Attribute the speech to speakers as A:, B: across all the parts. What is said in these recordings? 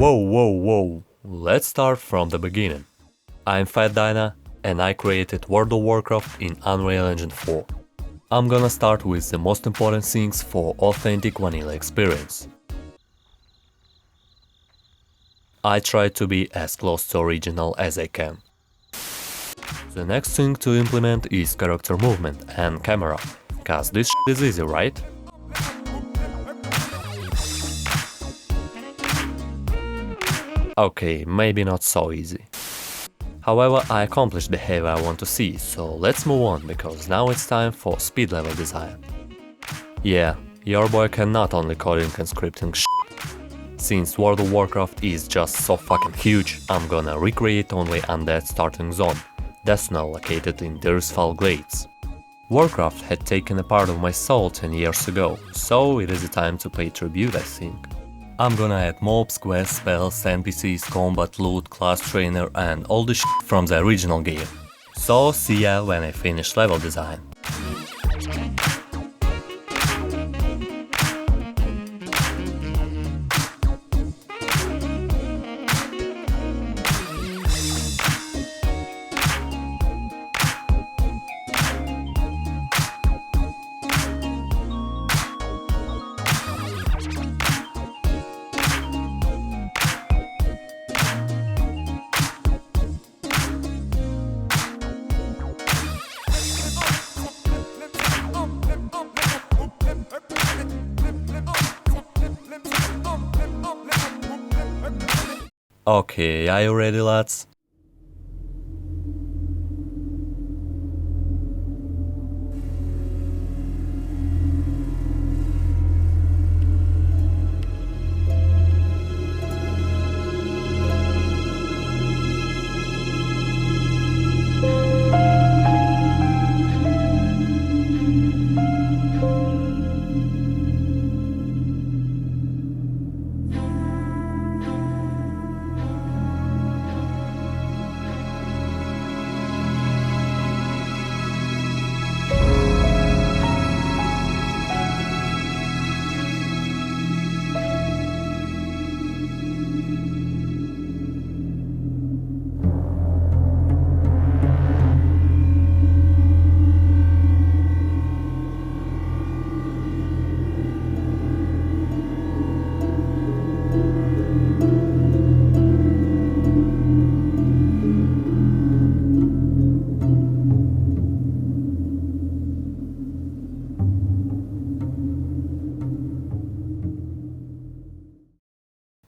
A: Whoa. Let's start from the beginning. I'm Fat Dyna and I created World of Warcraft in Unreal Engine 4. I'm gonna start with the most important things for authentic vanilla experience. I try to be as close to original as I can. The next thing to implement is character movement and camera, cause this shit is easy, right? Okay, maybe not so easy. However, I accomplished the behavior I want to see, so let's move on, because now it's time for speed level design. Yeah, your boy can not only coding and scripting shit. Since World of Warcraft is just so fucking huge, I'm gonna recreate only Undead starting zone, that's now located in Deersfall Glades. Warcraft had taken a part of my soul 10 years ago, so it is the time to pay tribute, I think. I'm gonna add mobs, quests, spells, NPCs, combat, loot, class trainer and all the shit from the original game. So see ya when I finish level design. Okay, are you ready, lads?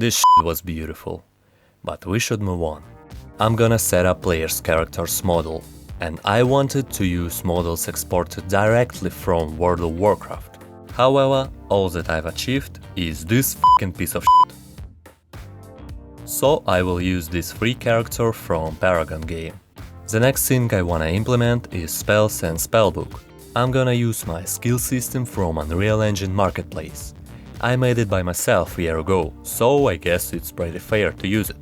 A: This shit was beautiful, but we should move on. I'm gonna set up player's character's model, and I wanted to use models exported directly from World of Warcraft. However, all that I've achieved is this fucking piece of shit. So I will use this free character from Paragon game. The next thing I wanna implement is spells and spellbook. I'm gonna use my skill system from Unreal Engine Marketplace. I made it by myself a year ago, so I guess it's pretty fair to use it.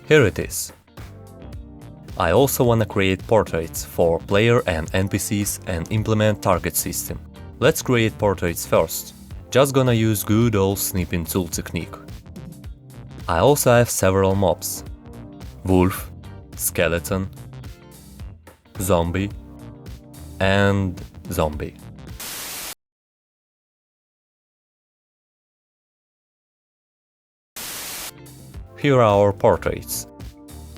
A: Here it is. I also wanna create portraits for player and NPCs and implement target system. Let's create portraits first. Just gonna use good old snipping tool technique. I also have several mobs: wolf, skeleton, zombie, and zombie. Here are our portraits.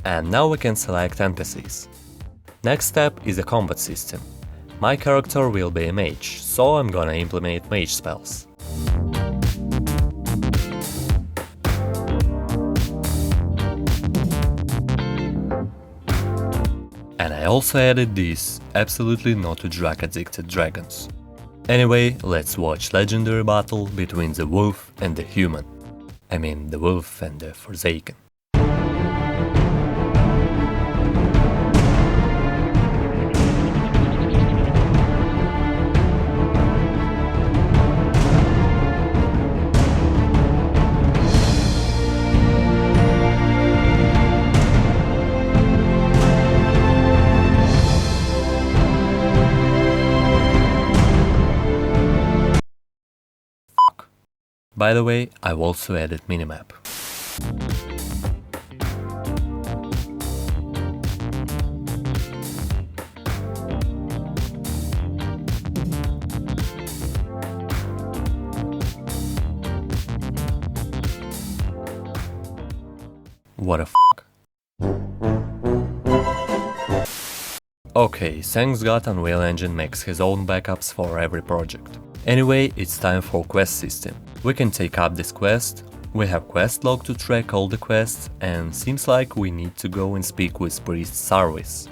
A: And now we can select NPCs. Next step is a combat system. My character will be a mage, so I'm gonna implement mage spells. And I also added these absolutely not to drag addicted dragons. Anyway, let's watch legendary battle between the wolf and the human. I mean the wolf and the Forsaken. By the way, I've also added minimap. What a Okay, thanks God Unreal Engine makes his own backups for every project. Anyway, it's time for quest system. We can take up this quest, we have quest log to track all the quests, and seems like we need to go and speak with Priest Sarvis.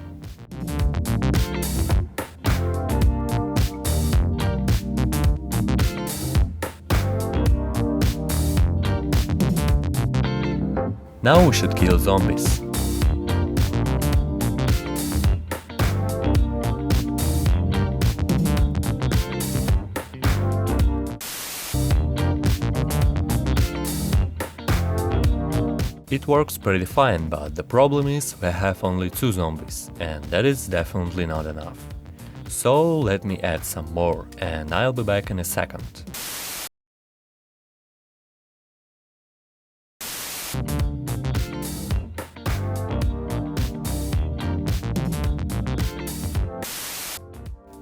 A: Now we should kill zombies. It works pretty fine, but the problem is we have only 2 zombies, and that is definitely not enough. So let me add some more, and I'll be back in a second.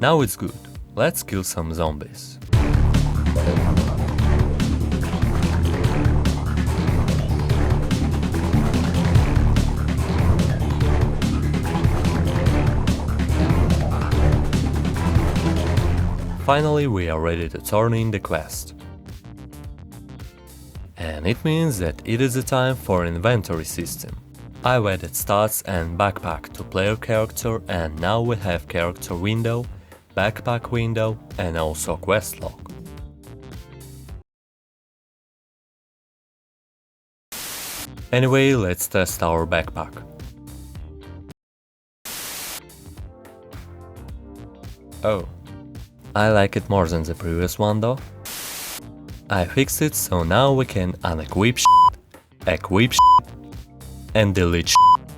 A: Now it's good, let's kill some zombies. Finally, we are ready to turn in the quest. And it means that it is the time for inventory system. I've added stats and backpack to player character, and now we have character window, backpack window, and also quest log. Anyway, let's test our backpack. Oh, I like it more than the previous one though. I fixed it, so now we can unequip shit, equip shit, and delete shit.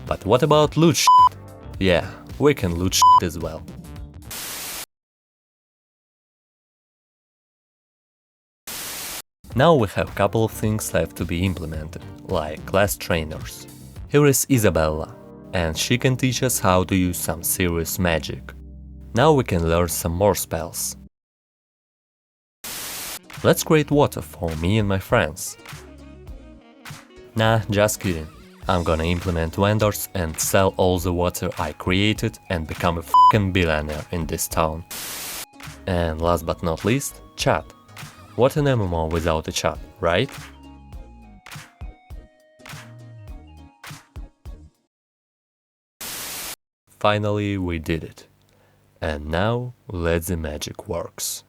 A: But what about loot shit? Yeah, we can loot shit as well. Now we have couple of things left to be implemented, like class trainers. Here is Isabella, and she can teach us how to use some serious magic. Now we can learn some more spells. Let's create water for me and my friends. Nah, just kidding. I'm gonna implement vendors and sell all the water I created and become a fucking billionaire in this town. And last but not least, chat. What an MMO without a chat, right? Finally, we did it. And now, let the magic works.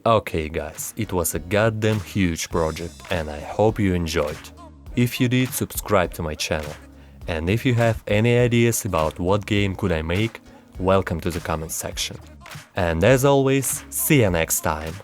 A: Okay guys, it was a goddamn huge project and I hope you enjoyed. If you did, subscribe to my channel. And if you have any ideas about what game could I make, welcome to the comment section. And as always, see you next time.